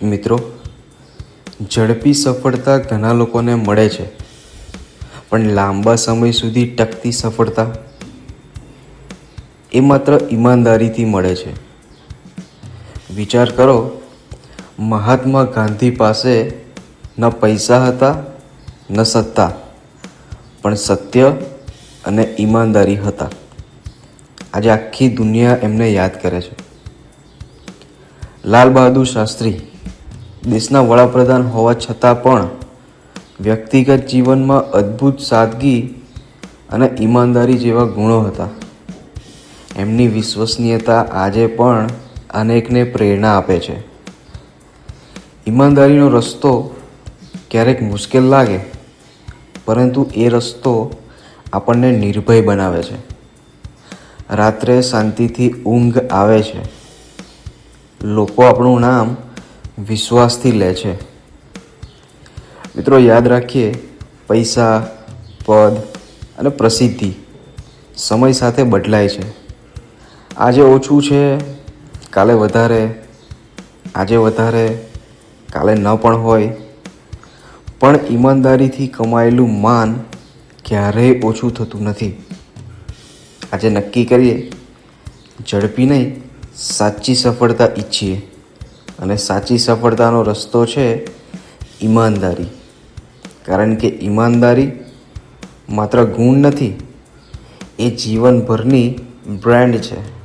મિત્રો, ઝડપી સફળતા ઘણા લોકોને મળે છે, પણ લાંબા સમય સુધી ટકતી સફળતા એ માત્ર ઈમાનદારીથી મળે છે. વિચાર કરો, મહાત્મા ગાંધી પાસે ન પૈસા હતા ન સત્તા, પણ સત્ય અને ઈમાનદારી હતા. આજે આખી દુનિયા એમને યાદ કરે છે. લાલ બહાદુર શાસ્ત્રી દેશના વડાપ્રધાન હોવા છતાં પણ વ્યક્તિગત જીવનમાં અદ્ભુત સાદગી અને ઈમાનદારી જેવા ગુણો હતા. એમની વિશ્વસનીયતા આજે પણ અનેકને પ્રેરણા આપે છે. ઈમાનદારીનો રસ્તો ક્યારેક મુશ્કેલ લાગે, પરંતુ એ રસ્તો આપણને નિર્ભય બનાવે છે. રાત્રે શાંતિથી ઊંઘ આવે છે. લોકો આપણું નામ વિશ્વાસથી લે છે. મિત્રો, યાદ રાખીએ, પૈસા, પદ અને પ્રસિદ્ધિ સમય સાથે બદલાય છે. આજે ઓછું છે, કાલે વધારે, આજે વધારે, કાલે ન પણ હોય. પણ ઈમાનદારીથી કમાયેલું માન ક્યારેય ઓછું થતું નથી. આજે નક્કી કરીએ, ઝડપી નહીં, સાચી સફળતા ઈચ્છીએ. અને સાચી સફળતાનો રસ્તો છે ઈમાનદારી. કારણ કે ઈમાનદારી માત્ર ગુણ નથી, એ જીવનભરની બ્રાન્ડ છે.